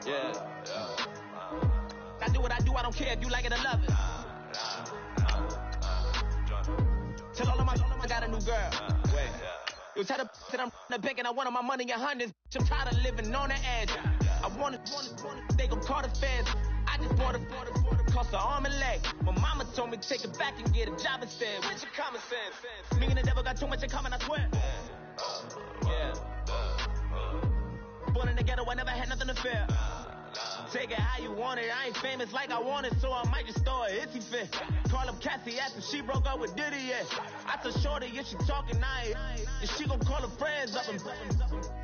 Yeah. I do what I do, I don't care if you like it or love it. Tell all of my I got a new girl. Wait. You tell the that I'm the bank and I want all my money in hundreds. I'm tired of living on the edge. I want it, they gon' call the feds. I just bought a cost an arm and leg. My mama told me take it back and get a job instead. Where's your common sense? Me and the devil got too much in common, I swear. Yeah. Born in the ghetto, I never had nothing to fear. Take it how you want it. I ain't famous like I want it, so I might just throw a hissy fit. Call up Cassie, ask if she broke up with Diddy yet. I told Shorty if she talking, and she gon' call her friends up and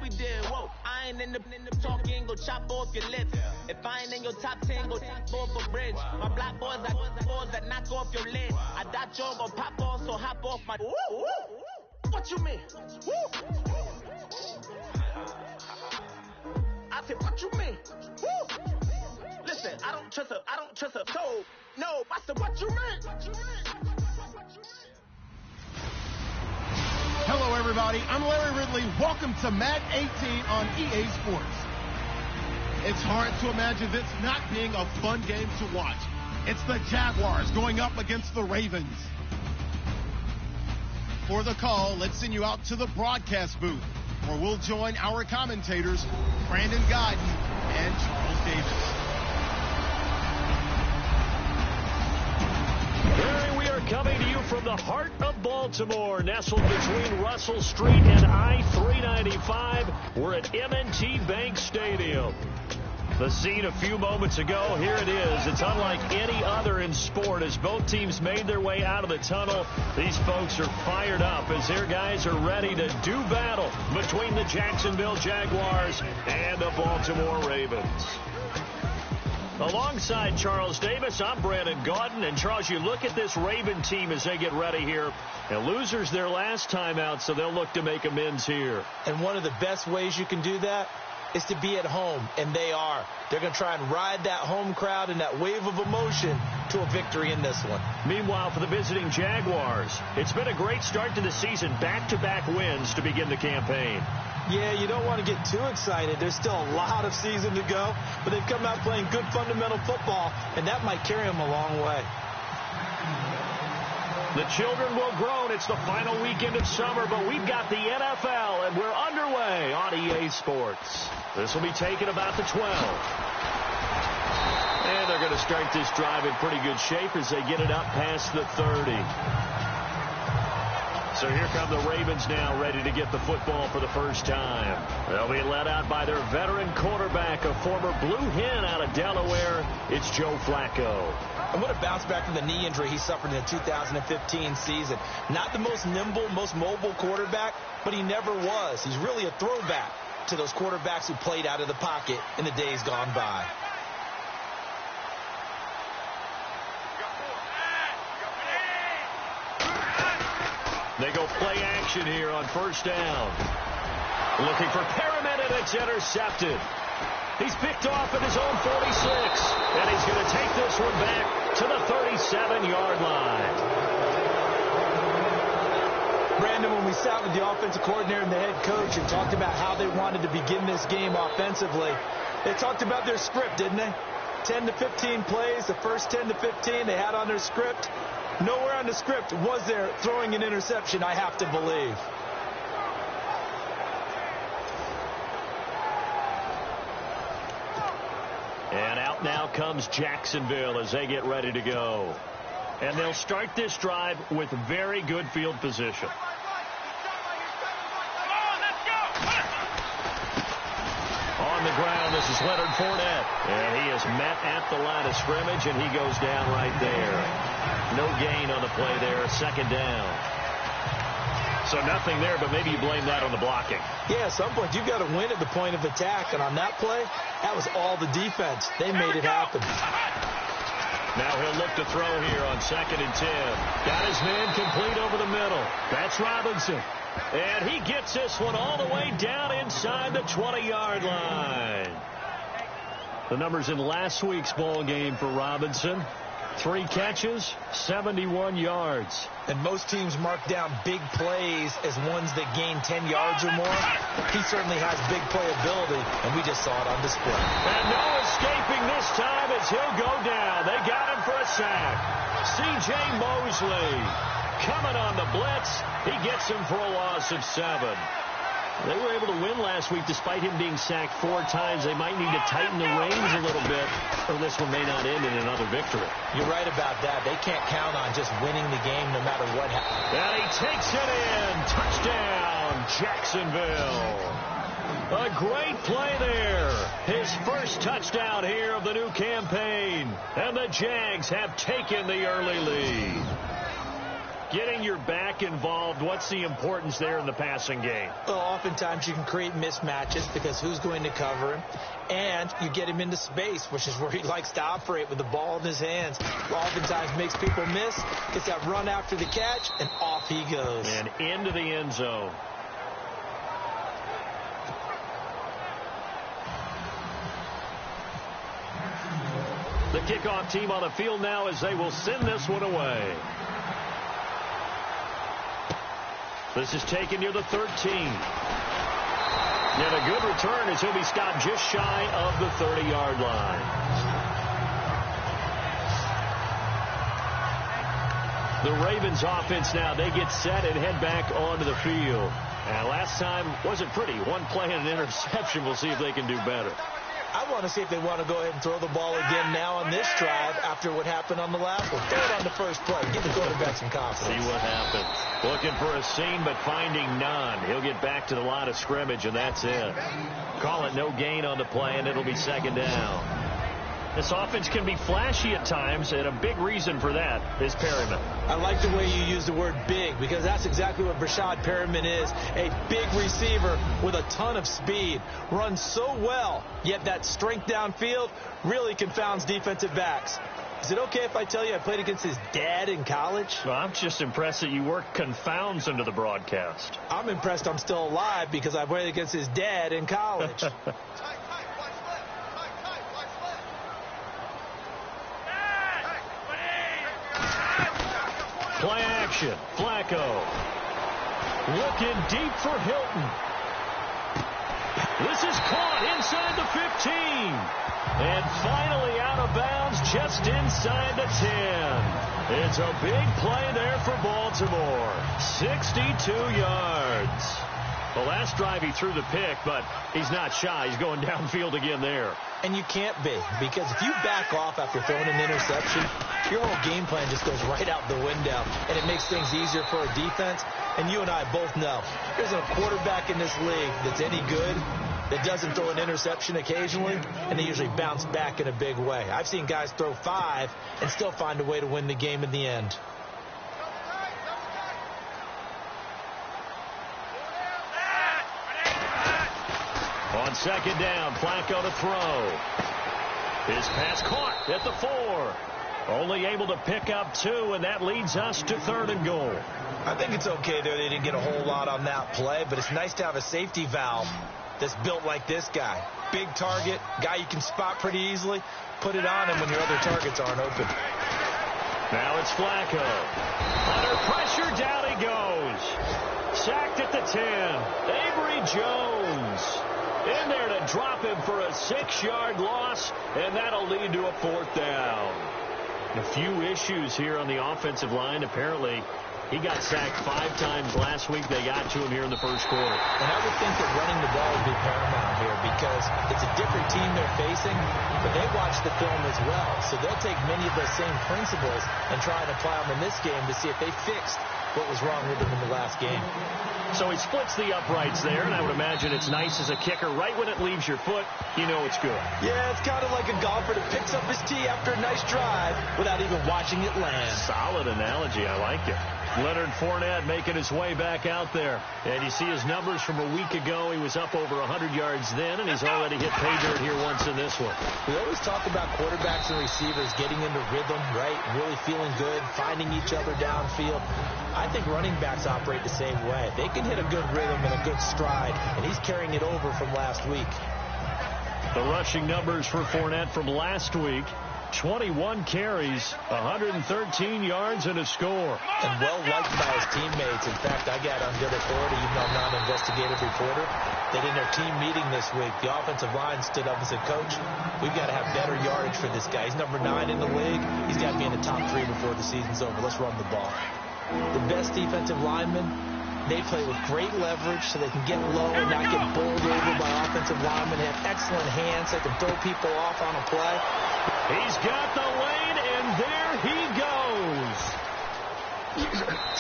we did. Whoa, I ain't in the talk, you ain't gon' chop off your lips. If I ain't in your top 10, go top off a bridge. My black boys that knock off your lid. I doubt y'all gon' pop off, so hop off my. What you mean? I said, what you mean? Woo! Listen, I don't trust her. So, no, I said, what you mean? Hello, everybody. I'm Larry Ridley. Welcome to Madden 18 on EA Sports. It's hard to imagine this not being a fun game to watch. It's the Jaguars going up against the Ravens. For the call, let's send you out to the broadcast booth, where we'll join our commentators, Brandon Godden and Charles Davis. Here we are coming to you from the heart of Baltimore, nestled between Russell Street and I-395. We're at M&T Bank Stadium. The scene a few moments ago, here it is. It's unlike any other in sport as both teams made their way out of the tunnel. These folks are fired up as their guys are ready to do battle between the Jacksonville Jaguars and the Baltimore Ravens. Alongside Charles Davis, I'm Brandon Gaudin. And Charles, you look at this Raven team as they get ready here. And losers their last time out, so they'll look to make amends here. And one of the best ways you can do that is to be at home, and they are. They're going to try and ride that home crowd and that wave of emotion to a victory in this one. Meanwhile, for the visiting Jaguars, it's been a great start to the season. Back-to-back wins to begin the campaign. Yeah, you don't want to get too excited. There's still a lot of season to go, but they've come out playing good fundamental football, and that might carry them a long way. The children will groan. It's the final weekend of summer, but we've got the NFL, and we're underway on EA Sports. This will be taken about the 12. And they're going to start this drive in pretty good shape as they get it up past the 30. So here come the Ravens now, ready to get the football for the first time. They'll be led out by their veteran quarterback, a former Blue Hen out of Delaware. It's Joe Flacco. And what a bounce back from the knee injury he suffered in the 2015 season. Not the most nimble, most mobile quarterback, but he never was. He's really a throwback to those quarterbacks who played out of the pocket in the days gone by. They go play action here on first down. Looking for Perriman, and it's intercepted. He's picked off at his own 46, and he's going to take this one back to the 37-yard line. Brandon, when we sat with the offensive coordinator and the head coach and talked about how they wanted to begin this game offensively, they talked about their script, didn't they? 10 to 15 plays, the first 10 to 15 they had on their script. Nowhere on the script was there throwing an interception, I have to believe. And out now comes Jacksonville as they get ready to go. And they'll start this drive with very good field position. On the ground, this is Leonard Fournette. And he is met at the line of scrimmage, and he goes down right there. No gain on the play there, second down. So nothing there, but maybe you blame that on the blocking. Yeah, at some point you've got to win at the point of attack, and on that play, that was all the defense. They made it happen. Now he'll look to throw here on 2nd and 10. Got his man complete over the middle. That's Robinson. And he gets this one all the way down inside the 20-yard line. The numbers in last week's ball game for Robinson. 3 catches, 71 yards. And most teams mark down big plays as ones that gain 10 yards or more. He certainly has big playability, and we just saw it on display. And no escaping this time as he'll go down. They got him for a sack. C.J. Mosley coming on the blitz. He gets him for a loss of 7. They were able to win last week despite him being sacked 4 times. They might need to tighten the reins a little bit, or this one may not end in another victory. You're right about that. They can't count on just winning the game no matter what happens. And he takes it in. Touchdown, Jacksonville. A great play there. His first touchdown here of the new campaign. And the Jags have taken the early lead. Getting your back involved, what's the importance there in the passing game? Well, oftentimes you can create mismatches because who's going to cover him? And you get him into space, which is where he likes to operate with the ball in his hands. Oftentimes makes people miss, gets that run after the catch, and off he goes. And into the end zone. The kickoff team on the field now as they will send this one away. This is taken near the 13. And a good return as he'll be stopped just shy of the 30-yard line. The Ravens offense now, they get set and head back onto the field. And last time wasn't pretty. One play and an interception. We'll see if they can do better. I want to see if they want to go ahead and throw the ball again now on this drive after what happened on the last one. Throw it on the first play. Give the quarterback some confidence. See what happens. Looking for a seam, but finding none. He'll get back to the line of scrimmage, and that's it. Call it no gain on the play, and it'll be second down. This offense can be flashy at times, and a big reason for that is Perryman. I like the way you use the word big, because that's exactly what Brashad Perryman is. A big receiver with a ton of speed. Runs so well, yet that strength downfield really confounds defensive backs. Is it okay if I tell you I played against his dad in college? Well, I'm just impressed that you work confounds into the broadcast. I'm impressed I'm still alive because I played against his dad in college. Play action. Flacco. Looking deep for Hilton. This is caught inside the 15. And finally out of bounds just inside the 10. It's a big play there for Baltimore. 62 yards. The last drive he threw the pick, but he's not shy. He's going downfield again there. And you can't be, because if you back off after throwing an interception, your whole game plan just goes right out the window, and it makes things easier for a defense. And you and I both know there isn't a quarterback in this league that's any good that doesn't throw an interception occasionally, and they usually bounce back in a big way. I've seen guys throw 5 and still find a way to win the game in the end. On second down, Flacco to throw. His pass caught at the 4. Only able to pick up 2, and that leads us to 3rd and goal. I think it's okay there. They didn't get a whole lot on that play, but it's nice to have a safety valve that's built like this guy. Big target, guy you can spot pretty easily. Put it on him when your other targets aren't open. Now it's Flacco. Under pressure, down he goes. Sacked at the 10. Avery Jones in there to drop him for a 6-yard loss, and that'll lead to a 4th down. A few issues here on the offensive line. Apparently, he got sacked 5 times last week. They got to him here in the first quarter. And I would think that running the ball would be paramount here because it's a different team they're facing, but they watch the film as well. So they'll take many of those same principles and try and apply them in this game to see if they fixed what was wrong with them in the last game. So he splits the uprights there, and I would imagine it's nice as a kicker. Right when it leaves your foot, you know it's good. Yeah, it's kind of like a golfer that picks up his tee after a nice drive without even watching it land. Solid analogy. I like it. Leonard Fournette making his way back out there. And you see his numbers from a week ago. He was up over 100 yards then, and he's already hit pay dirt here once in this one. We always talk about quarterbacks and receivers getting into rhythm, right? Really feeling good, finding each other downfield. I think running backs operate the same way. They can hit a good rhythm and a good stride, and he's carrying it over from last week. The rushing numbers for Fournette from last week. 21 carries, 113 yards, and a score. And well-liked by his teammates. In fact, I got on good authority, even though I'm not an investigative reporter, that in their team meeting this week, the offensive line stood up and said, Coach, we've got to have better yardage for this guy. He's number 9 in the league. He's got to be in the top 3 before the season's over. Let's run the ball. The best defensive linemen, they play with great leverage so they can get low and not get bowled over by offensive linemen. They have excellent hands. They can throw people off on a play. He's got the lane, and there he goes.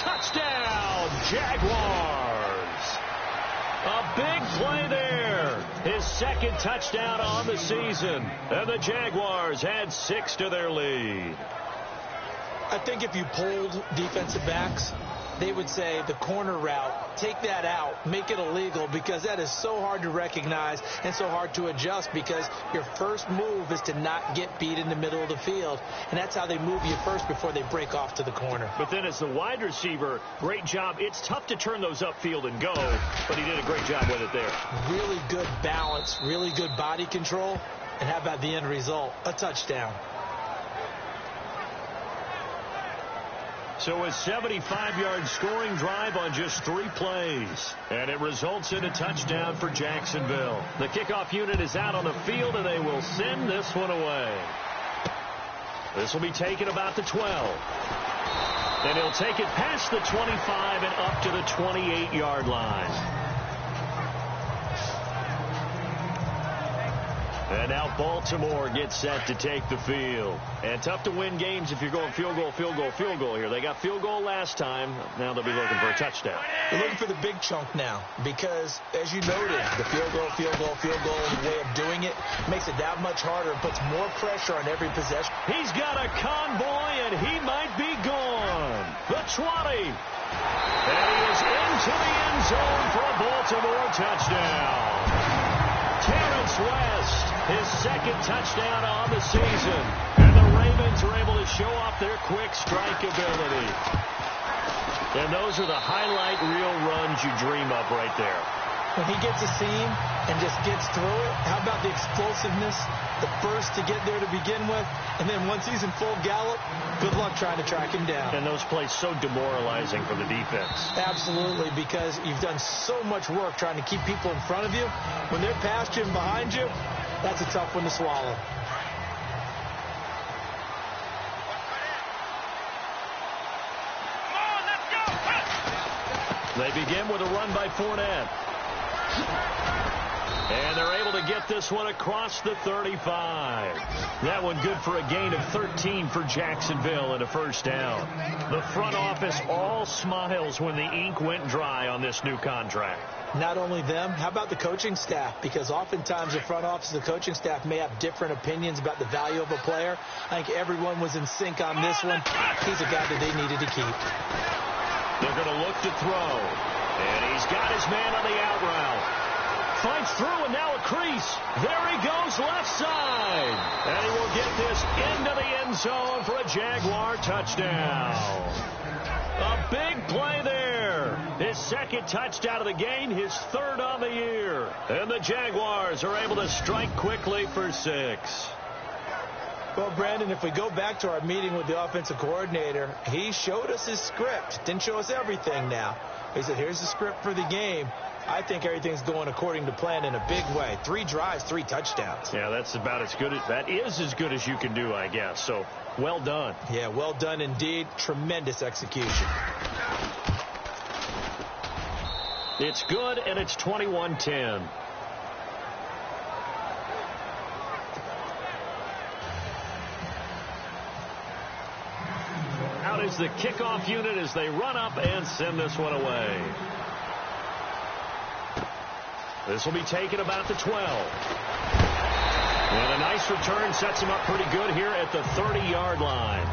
Touchdown, Jaguars. A big play there. His second touchdown on the season. And the Jaguars had 6 to their lead. I think if you polled defensive backs, they would say the corner route, take that out, make it illegal, because that is so hard to recognize and so hard to adjust, because your first move is to not get beat in the middle of the field, and that's how they move you first before they break off to the corner. But then as the wide receiver, great job. It's tough to turn those upfield and go, but he did a great job with it there. Really good balance, really good body control, and how about the end result? A touchdown. So a 75-yard scoring drive on just 3 plays. And it results in a touchdown for Jacksonville. The kickoff unit is out on the field, and they will send this one away. This will be taken about the 12. And he'll take it past the 25 and up to the 28-yard line. And now Baltimore gets set to take the field. And tough to win games if you're going field goal, field goal, field goal here. They got field goal last time. Now they'll be looking for a touchdown. They're looking for the big chunk now because, as you noted, the field goal, way of doing it makes it that much harder and puts more pressure on every possession. He's got a convoy, and he might be gone. The 20. And he is into the end zone for a Baltimore touchdown. Terrence West, his second touchdown on the season. And the Ravens are able to show off their quick strike ability. And those are the highlight reel runs you dream of right there. When he gets a seam and just gets through it, how about the explosiveness, the burst to get there to begin with, and then once he's in full gallop, good luck trying to track him down. And those plays so demoralizing for the defense. Absolutely, because you've done so much work trying to keep people in front of you. When they're past you and behind you, that's a tough one to swallow. They begin with a run by Fournette. And they're able to get this one across the 35. That one good for a gain of 13 for Jacksonville and a first down. The front office all smiles when the ink went dry on this new contract. Not only them, how about the coaching staff? Because oftentimes the front office and the coaching staff may have different opinions about the value of a player. I think everyone was in sync on this one. He's a guy that they needed to keep. They're going to look to throw. And he's got his man on the out route. Fights through, and now a crease. There he goes, left side. And he will get this into the end zone for a Jaguar touchdown. A big play there. His second touchdown of the game, his third on the year. And the Jaguars are able to strike quickly for 6. Well, Brandon, if we go back to our meeting with the offensive coordinator, he showed us his script. Didn't show us everything now. He said, here's the script for the game. I think everything's going according to plan in a big way. 3 drives, 3 touchdowns. Yeah, that's about as good. That is as good as you can do, I guess. So, well done. Yeah, well done indeed. Tremendous execution. It's good, and it's 21-10. Out is the kickoff unit as they run up and send this one away. This will be taken about the 12. And a nice return sets him up pretty good here at the 30-yard line.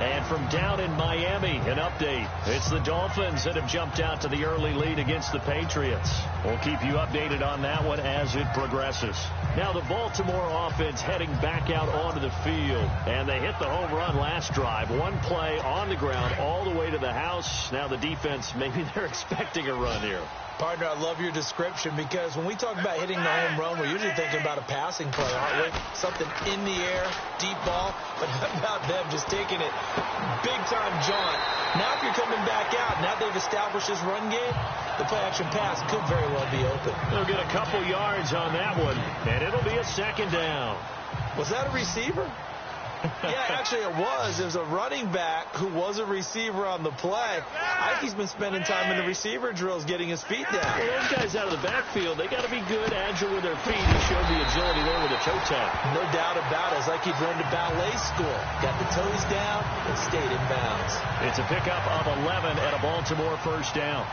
And from down in Miami, an update. It's the Dolphins that have jumped out to the early lead against the Patriots. We'll keep you updated on that one as it progresses. Now the Baltimore offense heading back out onto the field. And they hit the home run last drive. One play on the ground all the way to the house. Now the defense, maybe they're expecting a run here. Partner, I love your description because when we talk about hitting the home run, we're usually thinking about a passing play, aren't we? Something in the air, deep ball, but how about them just taking it big-time jaunt? Now if you're coming back out, now they've established this run game, the play-action pass could very well be open. They'll get a couple yards on that one, and it'll be a second down. Was that a receiver? Yeah, actually it was. There's a running back who was a receiver on the play. I think he's been spending time in the receiver drills getting his feet down. Well, those guys out of the backfield, they got to be good, agile with their feet. He showed the agility there with a toe tap. No doubt about it. It's like he'd run to ballet school. Got the toes down and stayed in bounds. It's a pickup of 11 and a Baltimore first down.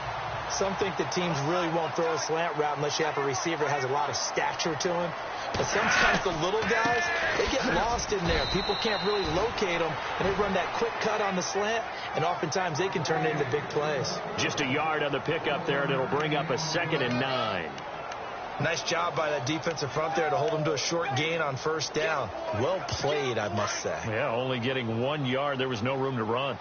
Some think that teams really won't throw a slant route unless you have a receiver that has a lot of stature to him. But sometimes the little guys, they get lost in there. People can't really locate them, and they run that quick cut on the slant, and oftentimes they can turn it into big plays. Just a yard on the pickup there, and it'll bring up a 2nd and 9. Nice job by that defensive front there to hold them to a short gain on first down. Well played, I must say. Yeah, only getting 1 yard. There was no room to run.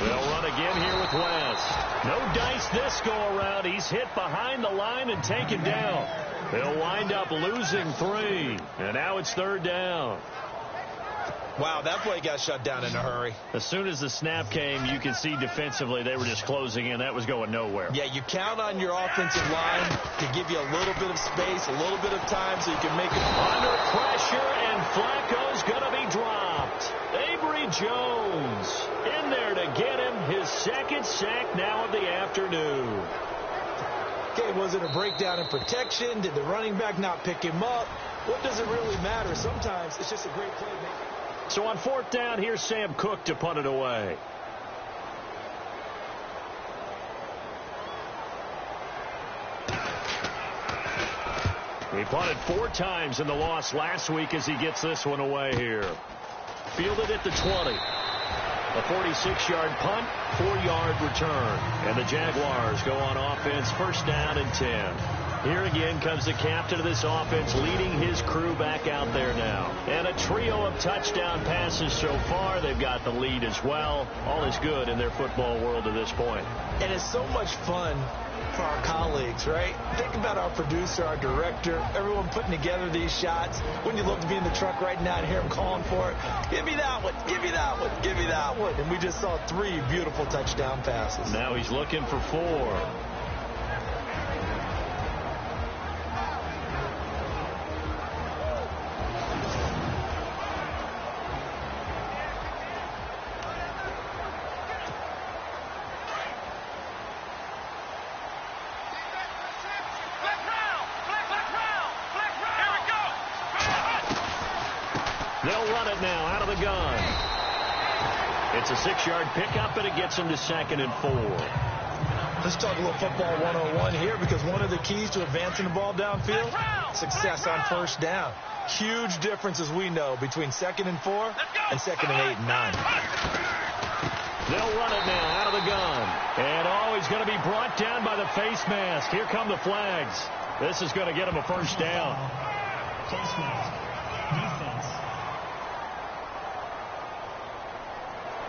They'll run again here with West. No dice this go-around. He's hit behind the line and taken down. They'll wind up losing 3. And now it's 3rd down. Wow, that play got shut down in a hurry. As soon as the snap came, you can see defensively they were just closing in. That was going nowhere. Yeah, you count on your offensive line to give you a little bit of space, a little bit of time so you can make it. Under pressure, and Flacco's going to be dropped. Avery Jones in there to get him his 2nd sack now of the afternoon. Okay, was it a breakdown in protection? Did the running back not pick him up? What does it really matter? Sometimes it's just a great play. So on 4th down, here's Sam Cook to punt it away. He punted 4 times in the loss last week as he gets this one away here. Fielded at the 20. A 46-yard punt, 4-yard return. And the Jaguars go on offense, 1st down and 10. Here again comes the captain of this offense leading his crew back out there now. And a trio of touchdown passes so far. They've got the lead as well. All is good in their football world at this point. And it's so much fun for our colleagues, right? Think about our producer, our director, everyone putting together these shots. Wouldn't you love to be in the truck right now and hear him calling for it? Give me that one, give me that one, give me that one. And we just saw 3 beautiful touchdown passes. Now he's looking for 4. They'll run it now out of the gun. It's a 6-yard pickup, and it gets them to 2nd and 4. Let's talk a little football 101 here, because one of the keys to advancing the ball downfield, success on 1st down. Huge difference, as we know, between 2nd and 4 and 2nd and 8 and 9. They'll run it now out of the gun. And, he's going to be brought down by the face mask. Here come the flags. This is going to get him a 1st down. Face mask. Defense.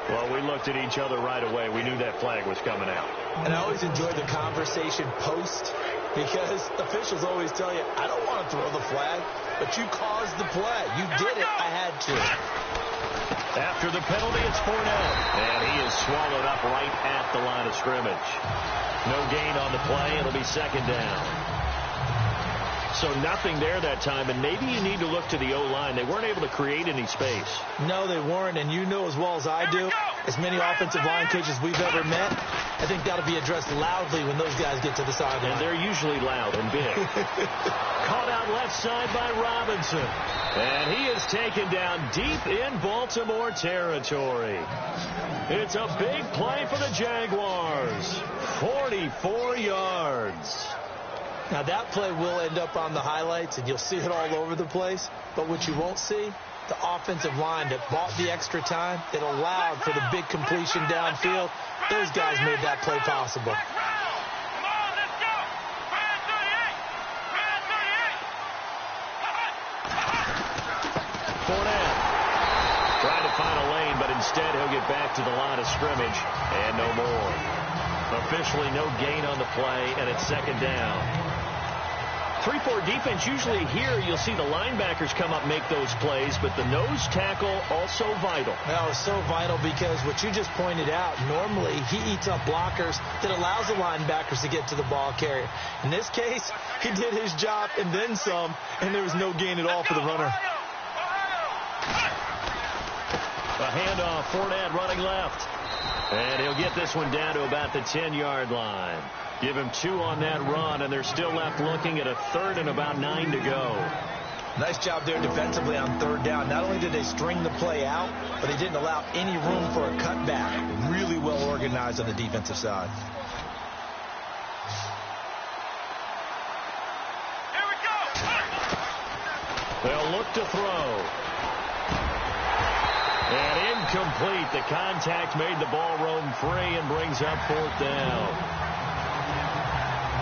Well, we looked at each other right away. We knew that flag was coming out. And I always enjoy the conversation post, because officials always tell you, I don't want to throw the flag, but you caused the play. You did it. I had to. After the penalty, it's Fournette. And he is swallowed up right at the line of scrimmage. No gain on the play. It'll be 2nd down. So nothing there that time, and maybe you need to look to the O-line. They weren't able to create any space. No, they weren't, and you know as well as I do, as many offensive line coaches we've ever met, I think that'll be addressed loudly when those guys get to the sideline. And they're usually loud and big. Caught out left side by Robinson. And he is taken down deep in Baltimore territory. It's a big play for the Jaguars. 44 yards. Now, that play will end up on the highlights, and you'll see it all over the place. But what you won't see, the offensive line that bought the extra time, it allowed for the big completion downfield. Those guys made that play possible. Fournette tried to find a lane, but Instead, he'll get back to the line of scrimmage and no more. Officially no gain on the play, and it's second down. 3-4 defense, usually here you'll see the linebackers come up make those plays, but the nose tackle also vital. No, it's so vital because what you just pointed out, normally he eats up blockers that allows the linebackers to get to the ball carrier. In this case, he did his job and then some, and there was no gain at all for the runner. A handoff, Fournette running left. And he'll get this one down to about the 10-yard line. Give him 2 on that run, and they're still left looking at a third and about 9 to go. Nice job there defensively on third down. Not only did they string the play out, but they didn't allow any room for a cutback. Really well organized on the defensive side. Here we go. They'll look to throw. And incomplete. The contact made the ball roam free and brings up fourth down.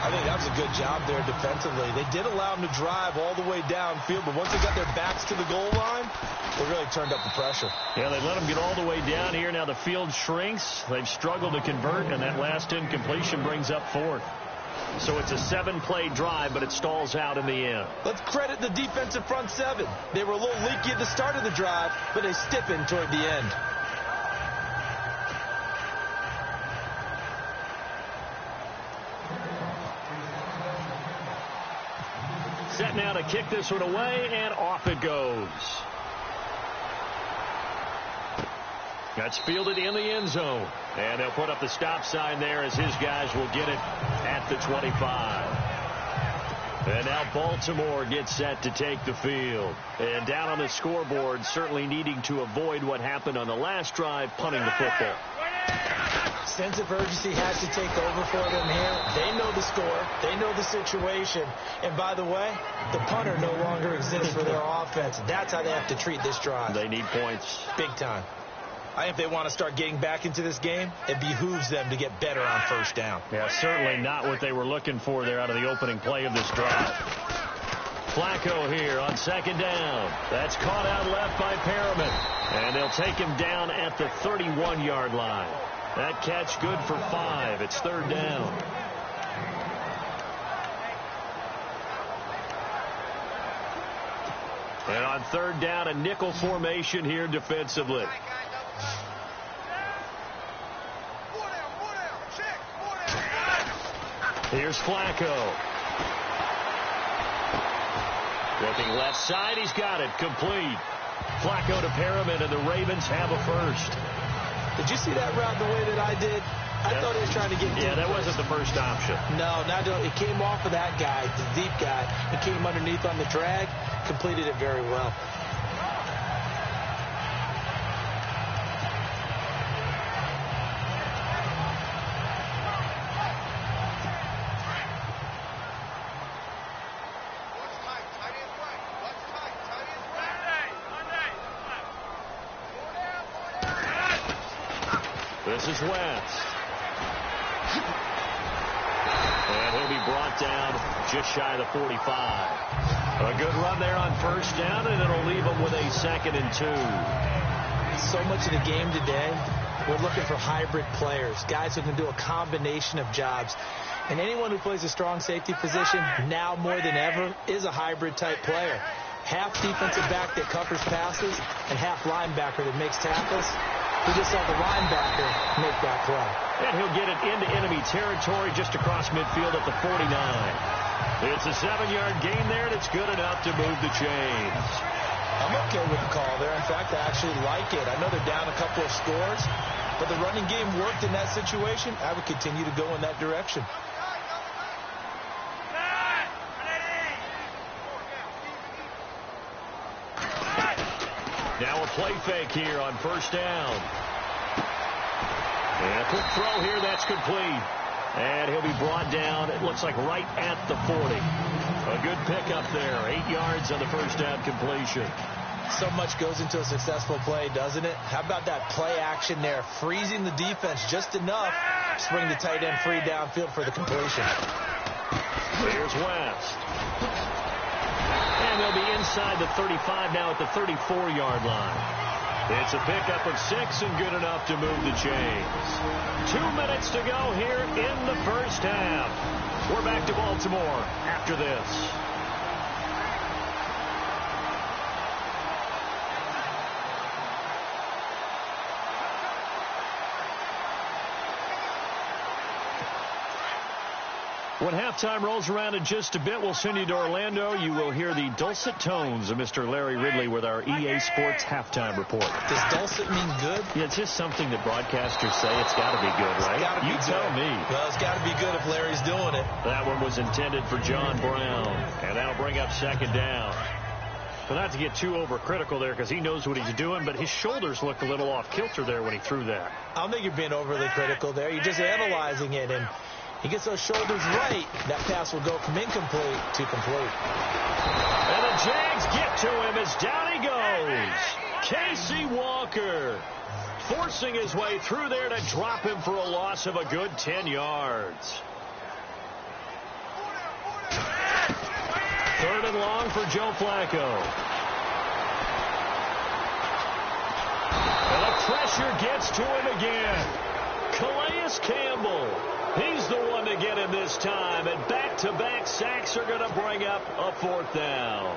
I think that was a good job there defensively. They did allow them to drive all the way downfield, but once they got their backs to the goal line, they really turned up the pressure. Yeah, they let them get all the way down here. Now the field shrinks. They've struggled to convert, and that last incompletion brings up fourth. So it's a 7-play drive, but it stalls out in the end. Let's credit the defensive front seven. They were a little leaky at the start of the drive, but they stiffened toward the end. Set now to kick this one away, and off it goes. That's fielded in the end zone. And they'll put up the stop sign there as his guys will get it at the 25. And now Baltimore gets set to take the field. And down on the scoreboard, certainly needing to avoid what happened on the last drive, punting the football. Sense of urgency has to take over for them here. They know the score. They know the situation. And by the way, the punter no longer exists for their offense. That's how they have to treat this drive. They need points. Big time. I think if they want to start getting back into this game, it behooves them to get better on first down. Yeah, certainly not what they were looking for there out of the opening play of this drive. Flacco here on second down. That's caught out left by Perriman. And they'll take him down at the 31-yard line. That catch good for 5. It's third down. And on third down, a nickel formation here defensively. Here's Flacco. Looking left side, he's got it. Complete. Flacco to Perriman, and the Ravens have a first. Did you see that route the way that I did? I thought he was trying to get deep. Yeah, that wasn't the first option. No, it came off of that guy, the deep guy. It came underneath on the drag, completed it very well. This is West. And he'll be brought down just shy of the 45. A good run there on first down, and it'll leave him with a 2nd and 2. So much of the game today, we're looking for hybrid players, guys who can do a combination of jobs. And anyone who plays a strong safety position, now more than ever, is a hybrid type player. Half defensive back that covers passes, and half linebacker that makes tackles. We just saw the linebacker make that play. And he'll get it into enemy territory just across midfield at the 49. It's a 7-yard gain there, and it's good enough to move the chains. I'm okay with the call there. In fact, I actually like it. I know they're down a couple of scores, but the running game worked in that situation. I would continue to go in that direction. Now a play fake here on first down. And a quick throw here, that's complete. And he'll be brought down, it looks like right at the 40. A good pickup there, 8 yards on the first down completion. So much goes into a successful play, doesn't it? How about that play action there, freezing the defense just enough to bring the tight end free downfield for the completion. Here's West. And they'll be inside the 35 now at the 34-yard line. It's a pickup of 6 and good enough to move the chains. 2 minutes to go here in the first half. We're back to Baltimore after this. When halftime rolls around in just a bit, we'll send you to Orlando. You will hear the dulcet tones of Mr. Larry Ridley with our EA Sports halftime report. Does dulcet mean good? Yeah, it's just something that broadcasters say. It's got to be good, right? You tell me. Well, it's got to be good if Larry's doing it. That one was intended for John Brown, and that'll bring up second down. But not to get too overcritical there because he knows what he's doing, but his shoulders looked a little off kilter there when he threw that. I don't think you're being overly critical there. You're just analyzing it, and he gets those shoulders right, that pass will go from incomplete to complete. And the Jags get to him as down he goes. Casey Walker forcing his way through there to drop him for a loss of a good 10 yards. 3rd and long for Joe Flacco. And the pressure gets to him again. Calais Campbell. He's the one to get him this time, and back-to-back sacks are going to bring up a 4th down.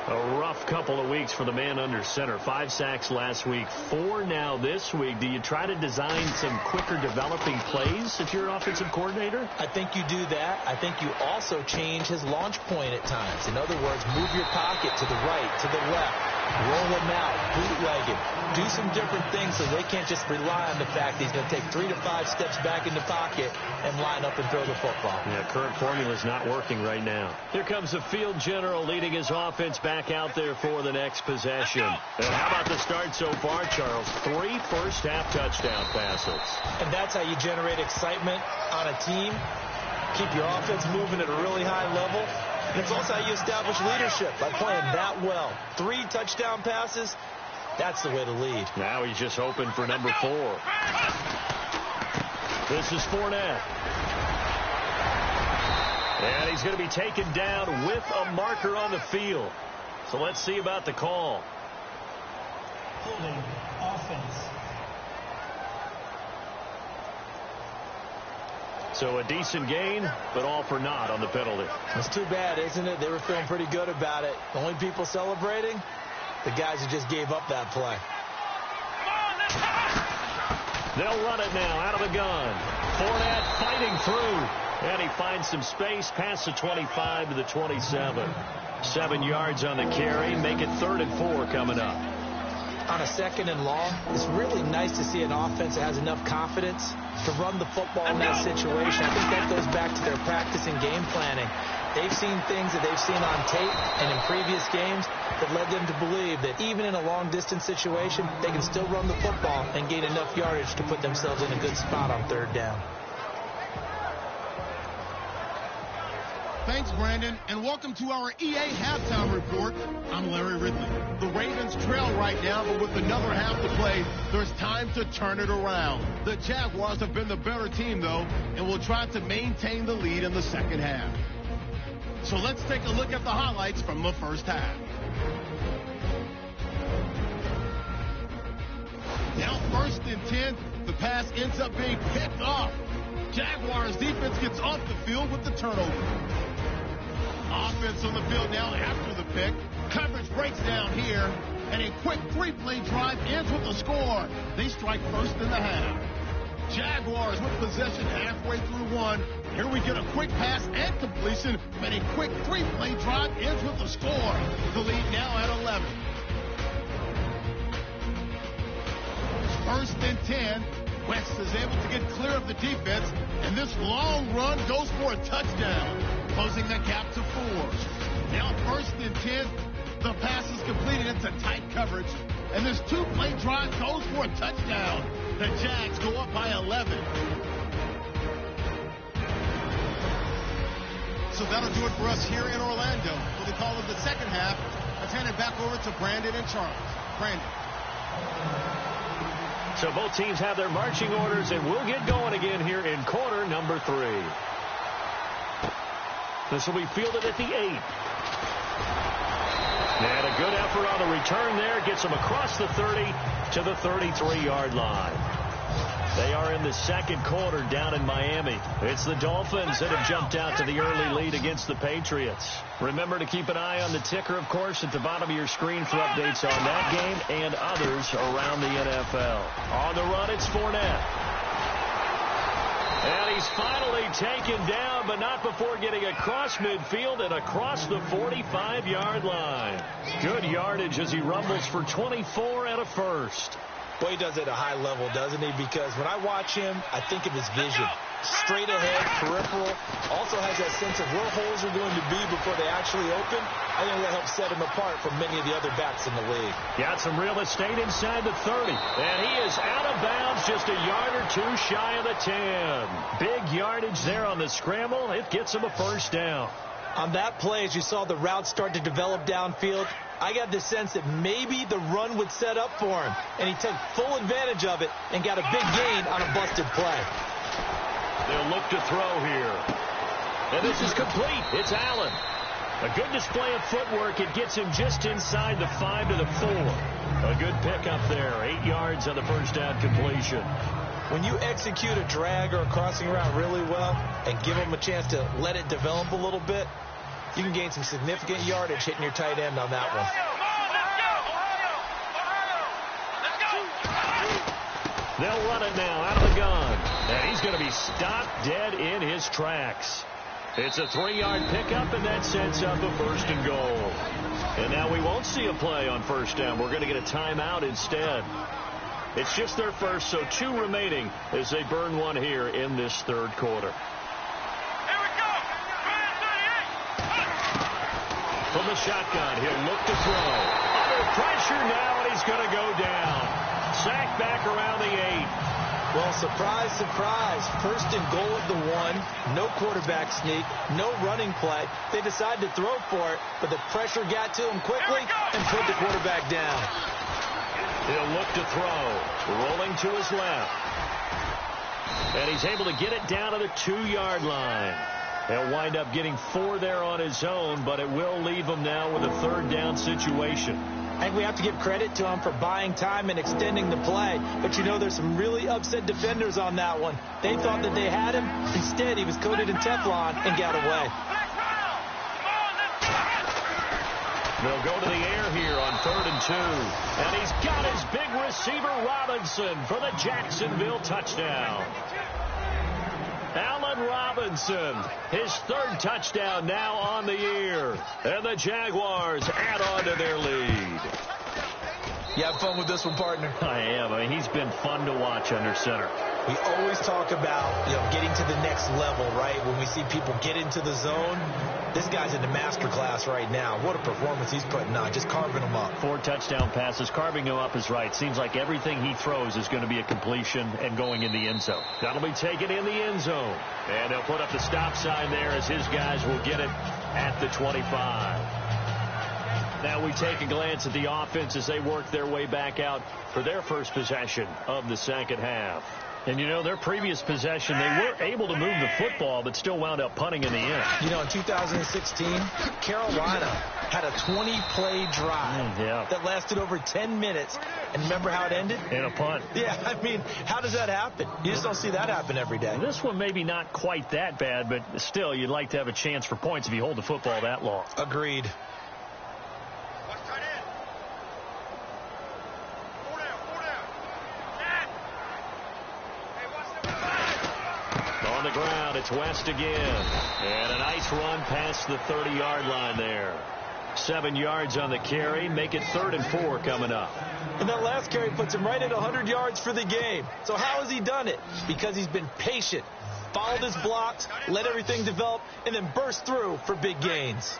A rough couple of weeks for the man under center. 5 sacks last week, 4 now this week. Do you try to design some quicker developing plays if you're an offensive coordinator? I think you do that. I think you also change his launch point at times. In other words, move your pocket to the right, to the left. Roll him out, bootleg him. Do some different things so they can't just rely on the fact that he's going to take 3 to 5 steps back in the pocket and line up and throw the football. Yeah, current formula's not working right now. Here comes the field general leading his offense back out there for the next possession. And how about the start so far, Charles? 3 first-half touchdown passes. And that's how you generate excitement on a team. Keep your offense moving at a really high level. And it's also how you establish leadership by playing that well. 3 touchdown passes, that's the way to lead. Now he's just hoping for number 4. This is Fournette. And he's going to be taken down with a marker on the field. So let's see about the call. Holding offense. So a decent gain, but all for naught on the penalty. It's too bad, isn't it? They were feeling pretty good about it. The only people celebrating, the guys who just gave up that play. They'll run it now out of the gun. Fournette fighting through. And he finds some space past the 25 to the 27. 7 yards on the carry. Make it 3rd and 4 coming up. On a 2nd and long, it's really nice to see an offense that has enough confidence to run the football in that situation. I think that goes back to their practice and game planning. They've seen things that they've seen on tape and in previous games that led them to believe that even in a long-distance situation, they can still run the football and gain enough yardage to put themselves in a good spot on 3rd down. Thanks, Brandon, and welcome to our EA Halftime Report. I'm Larry Ridley. The Ravens trail right now, but with another half to play, there's time to turn it around. The Jaguars have been the better team, though, and will try to maintain the lead in the second half. So let's take a look at the highlights from the first half. Now 1st and 10, the pass ends up being picked off. Jaguars defense gets off the field with the turnover. Offense on the field now after the pick. Coverage breaks down here, and a quick 3-play drive ends with a score. They strike first in the half. Jaguars with possession halfway through 1. Here we get a quick pass and completion, and a quick 3-play drive ends with a score. The lead now at 11. 1st and 10. West is able to get clear of the defense, and this long run goes for a touchdown, closing the gap to 4. Now 1st and 10, the pass is completed into tight coverage, and this 2-play drive goes for a touchdown. The Jags go up by 11. So that'll do it for us here in Orlando. For the call of the second half, let's hand it back over to Brandon and Charles. Brandon. So both teams have their marching orders, and we'll get going again here in quarter number 3. This will be fielded at the 8. And a good effort on the return there. Gets him across the 30 to the 33-yard line. They are in the second quarter down in Miami. It's the Dolphins that have jumped out to the early lead against the Patriots. Remember to keep an eye on the ticker, of course, at the bottom of your screen for updates on that game and others around the NFL. On the run, it's Fournette. And he's finally taken down, but not before getting across midfield and across the 45-yard line. Good yardage as he rumbles for 24 and a first. Well, he does it at a high level, doesn't he? Because when I watch him, I think of his vision. Straight ahead, peripheral. Also has that sense of where holes are going to be before they actually open. I think that helps set him apart from many of the other backs in the league. Got some real estate inside the 30. And he is out of bounds, just a yard or two shy of the 10. Big yardage there on the scramble. It gets him a first down. On that play, as you saw the route start to develop downfield, I got the sense that maybe the run would set up for him, and he took full advantage of it and got a big gain on a busted play. They'll look to throw here. And this is complete. It's Allen. A good display of footwork. It gets him just inside the 5 to the 4. A good pickup there. 8 yards on the first down completion. When you execute a drag or a crossing route really well and give them a chance to let it develop a little bit, you can gain some significant yardage hitting your tight end on that one. They'll run it now out of the gun. And he's going to be stopped dead in his tracks. It's a 3-yard pickup, and that sets up a first and goal. And now we won't see a play on first down. We're going to get a timeout instead. It's just their first, so 2 remaining as they burn one here in this third quarter. From the shotgun, he'll look to throw. Under pressure now, and he's going to go down. Sacked back around the 8. Well, surprise, surprise. First and goal at the 1. No quarterback sneak. No running play. They decided to throw for it, but the pressure got to him quickly and put the quarterback down. He'll look to throw. Rolling to his left. And he's able to get it down to the 2-yard line. He'll wind up getting 4 there on his own, but it will leave him now with a third down situation. I think we have to give credit to him for buying time and extending the play. But, you know, there's some really upset defenders on that one. They thought that they had him. Instead, he was coated in Teflon and got away. They'll go to the air here on 3rd and 2. And he's got his big receiver, Robinson, for the Jacksonville touchdown. Allen Robinson, his 3rd touchdown now on the year. And the Jaguars add on to their lead. You have fun with this one, partner? I am. I mean, he's been fun to watch under center. We always talk about, getting to the next level, right? When we see people get into the zone, this guy's in the master class right now. What a performance he's putting on, just carving them up. 4 touchdown passes. Carving him up is right. Seems like everything he throws is going to be a completion and going in the end zone. That'll be taken in the end zone. And they'll put up the stop sign there as his guys will get it at the 25. Now we take a glance at the offense as they work their way back out for their first possession of the second half. And, their previous possession, they were able to move the football, but still wound up punting in the end. In 2016, Carolina had a 20-play drive that lasted over 10 minutes. And remember how it ended? In a punt. Yeah, I mean, how does that happen? You just don't see that happen every day. This one maybe not quite that bad, but still, you'd like to have a chance for points if you hold the football that long. Agreed. On the ground, it's West again. And a nice run past the 30-yard line there. 7 yards on the carry. Make it 3rd and 4 coming up. And that last carry puts him right at 100 yards for the game. So how has he done it? Because he's been patient, followed his blocks, let everything develop, and then burst through for big gains.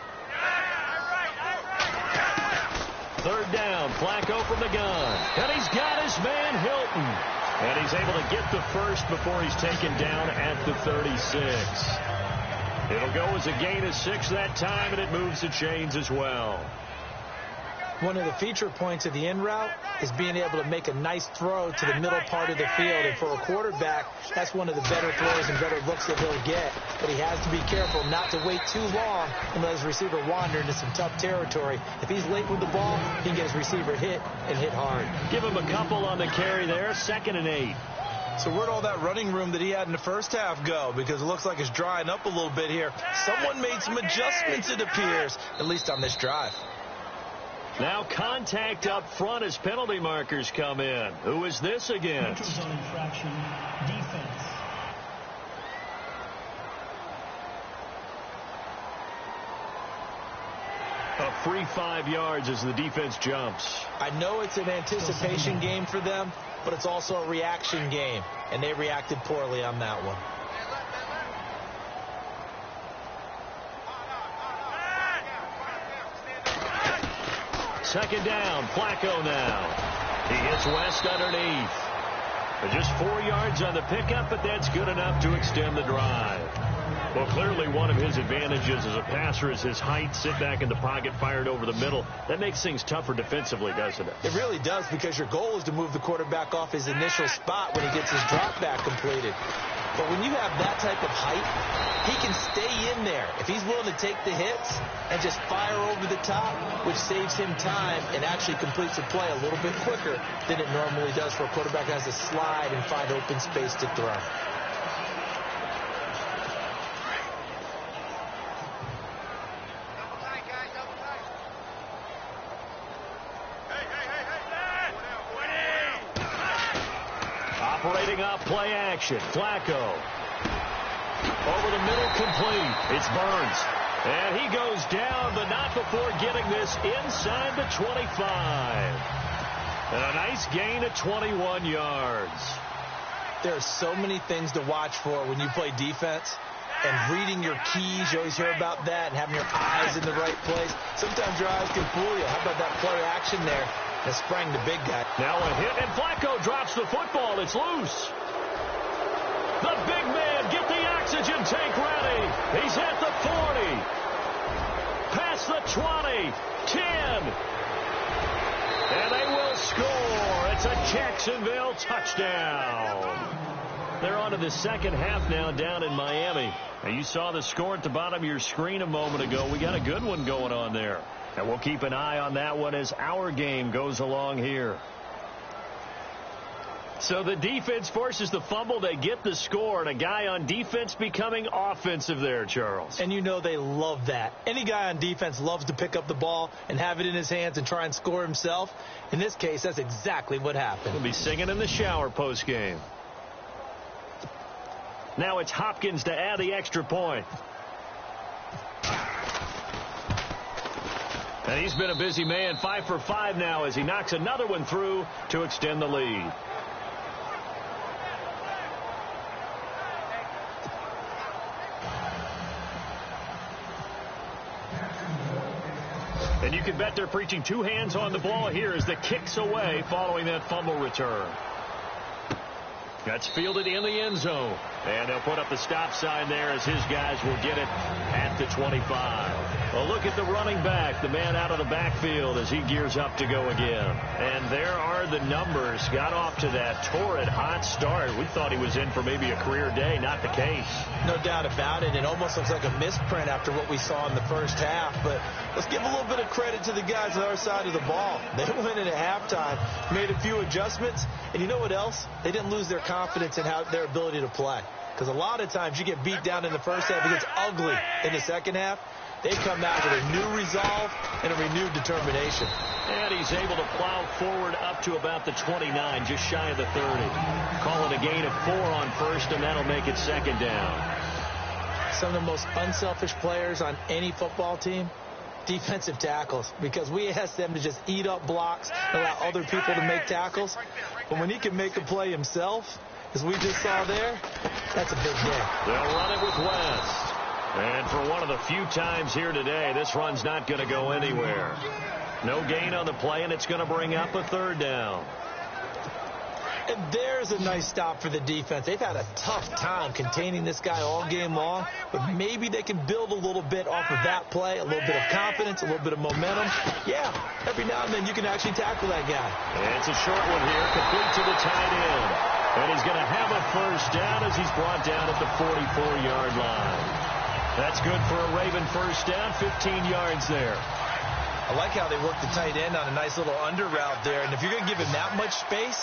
3rd down, Flacco from the gun. And he's got his man Hilton. And he's able to get the first before he's taken down at the 36. It'll go as a gain of 6 that time, and it moves the chains as well. One of the feature points of the in route is being able to make a nice throw to the middle part of the field. And for a quarterback, that's one of the better throws and better looks that he'll get. But he has to be careful not to wait too long and let his receiver wander into some tough territory. If he's late with the ball, he can get his receiver hit and hit hard. Give him a couple on the carry there, 2nd and 8. So where'd all that running room that he had in the first half go? Because it looks like it's drying up a little bit here. Someone made some adjustments, it appears, at least on this drive. Now contact up front as penalty markers come in. Who is this against? Neutral zone infraction, defense. A free 5 yards as the defense jumps. I know it's an anticipation game for them, but it's also a reaction game, and they reacted poorly on that one. Second down, Flacco now. He hits West underneath. Just 4 yards on the pickup, but that's good enough to extend the drive. Well, clearly one of his advantages as a passer is his height. Sit back in the pocket, fired over the middle. That makes things tougher defensively, doesn't it? It really does, because your goal is to move the quarterback off his initial spot when he gets his drop back completed. But when you have that type of height, he can stay in there if he's willing to take the hits and just fire over the top, which saves him time and actually completes the play a little bit quicker than it normally does for a quarterback that has to slide and find open space to throw. Operating off play action. Flacco. Over the middle, complete. It's Burns. And he goes down, but not before getting this inside the 25. And a nice gain of 21 yards. There are so many things to watch for when you play defense. And reading your keys, you always hear about that, and having your eyes in the right place. Sometimes your eyes can fool you. How about that play action there that sprang the big guy? Now a hit, and Flacco drops the football. It's loose. The big man, get the oxygen tank ready. He's at the 40. Past the 20. 10. And they will score. It's a Jacksonville touchdown. They're on to the second half now down in Miami. Now you saw the score at the bottom of your screen a moment ago. We got a good one going on there. And we'll keep an eye on that one as our game goes along here. So the defense forces the fumble. They get the score, and a guy on defense becoming offensive there, Charles. And you know they love that. Any guy on defense loves to pick up the ball and have it in his hands and try and score himself. In this case, that's exactly what happened. He'll be singing in the shower post-game. Now it's Hopkins to add the extra point. And he's been a busy man, 5 for 5 now as he knocks another one through to extend the lead. And you can bet they're preaching two hands on the ball here as the kick's away following that fumble return. That's fielded in the end zone. And they'll put up the stop sign there as his guys will get it at the 25. Well, look at the running back, the man out of the backfield as he gears up to go again. And there are the numbers. Got off to that torrid hot start. We thought he was in for maybe a career day. Not the case. No doubt about it. It almost looks like a misprint after what we saw in the first half. But let's give a little bit of credit to the guys on the other side of the ball. They went in at halftime, made a few adjustments. And you know what else? They didn't lose their confidence in their ability to play. Because a lot of times you get beat down in the first half. It gets ugly in the second half. They come out with a new resolve and a renewed determination. And he's able to plow forward up to about the 29, just shy of the 30. Call it a gain of 4 on first, and that'll make it second down. Some of the most unselfish players on any football team, defensive tackles, because we ask them to just eat up blocks and allow other people to make tackles. But when he can make a play himself, as we just saw there, that's a big hit. They'll run it with West. And for one of the few times here today, this run's not going to go anywhere. No gain on the play, and it's going to bring up a third down. And there's a nice stop for the defense. They've had a tough time containing this guy all game long, but maybe they can build a little bit off of that play, a little bit of confidence, a little bit of momentum. Yeah, every now and then you can actually tackle that guy. It's a short one here, complete to the tight end. And he's going to have a first down as he's brought down at the 44-yard line. That's good for a Raven first down, 15 yards there. I like how they work the tight end on a nice little under route there. And if you're going to give him that much space,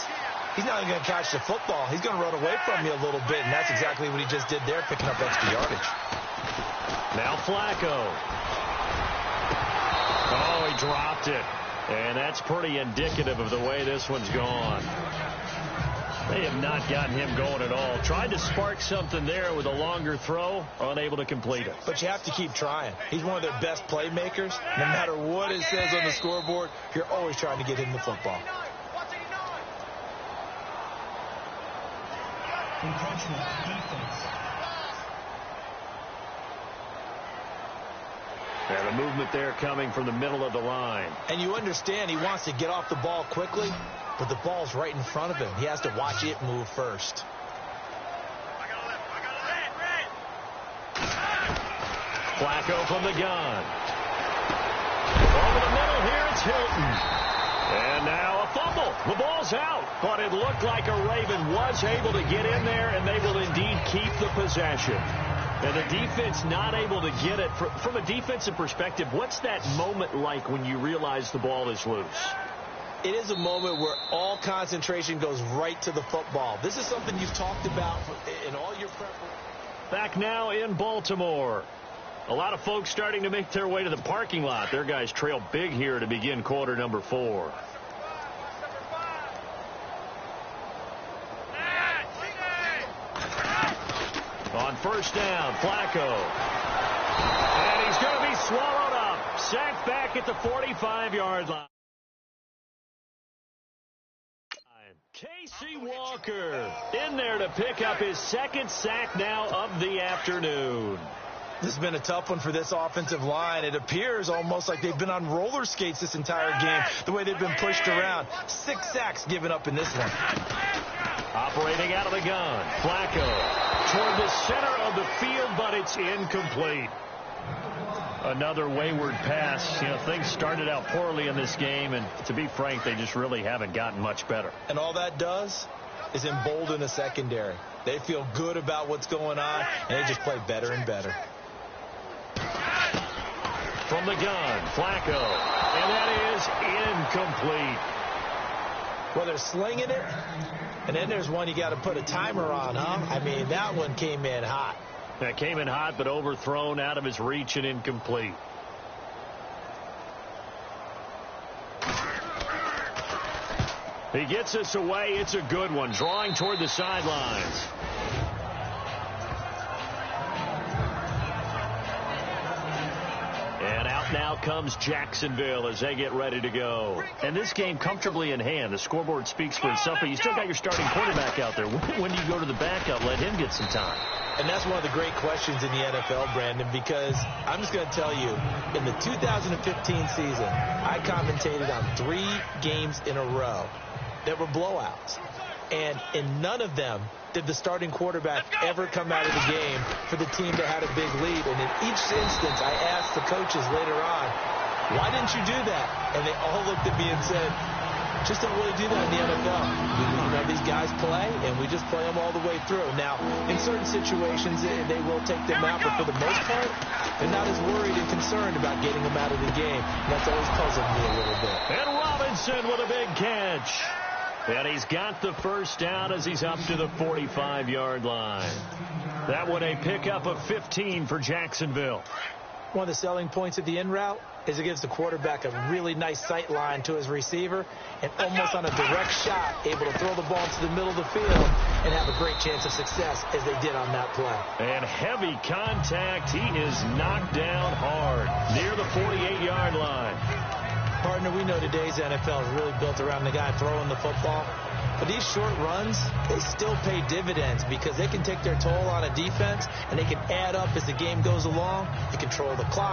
he's not even going to catch the football. He's going to run away from you a little bit, and that's exactly what he just did there, picking up extra yardage. Now Flacco. Oh, he dropped it. And that's pretty indicative of the way this one's gone. They have not gotten him going at all. Tried to spark something there with a longer throw, unable to complete it. But you have to keep trying. He's one of their best playmakers. No matter what it says on the scoreboard, you're always trying to get him the football. Encroachment, defense. And a movement there coming from the middle of the line. And you understand he wants to get off the ball quickly, but the ball's right in front of him. He has to watch it move first. Flacco from the gun. Over the middle here, it's Hilton. And now a fumble. The ball's out. But it looked like a Raven was able to get in there, and they will indeed keep the possession. And the defense not able to get it. From a defensive perspective, what's that moment like when you realize the ball is loose? It is a moment where all concentration goes right to the football. This is something you've talked about in all your preparation. Back now in Baltimore. A lot of folks starting to make their way to the parking lot. Their guys trail big here to begin quarter number 4. On first down, Flacco. And he's going to be swallowed up. Sacked back at the 45-yard line. Casey Walker in there to pick up his second sack now of the afternoon. This has been a tough one for this offensive line. It appears almost like they've been on roller skates this entire game, the way they've been pushed around. 6 sacks given up in this one. Operating out of the gun, Flacco toward the center of the field, but it's incomplete. Another wayward pass. You know, things started out poorly in this game, and to be frank, they just really haven't gotten much better. And all that does is embolden the secondary. They feel good about what's going on, and they just play better and better. From the gun, Flacco, and that is incomplete. Well, they're slinging it, and then there's one you got to put a timer on, huh? I mean, that one came in hot. That came in hot, but overthrown, out of his reach, and incomplete. He gets us away. It's a good one, drawing toward the sidelines. And out now comes Jacksonville as they get ready to go. And this game comfortably in hand. The scoreboard speaks for itself, but you still got your starting quarterback out there. When do you go to the backup? Let him get some time. And that's one of the great questions in the NFL, Brandon, because I'm just going to tell you, in the 2015 season, I commentated on 3 games in a row that were blowouts. And in none of them did the starting quarterback ever come out of the game for the team that had a big lead. And in each instance, I asked the coaches later on, why didn't you do that? And they all looked at me and said, just don't really do that in the NFL. You know, these guys play, and we just play them all the way through. Now, in certain situations, they will take them out, but for the most part, they're not as worried and concerned about getting them out of the game. And that's always puzzled me a little bit. And Robinson with a big catch. And he's got the first down as he's up to the 45-yard line. That one a pickup of 15 for Jacksonville. One of the selling points of the in route is it gives the quarterback a really nice sight line to his receiver and almost on a direct shot able to throw the ball to the middle of the field and have a great chance of success as they did on that play. And heavy contact. He is knocked down hard near the 48-yard line. Partner, we know today's NFL is really built around the guy throwing the football. But these short runs, they still pay dividends because they can take their toll on a defense and they can add up as the game goes along. They control the clock.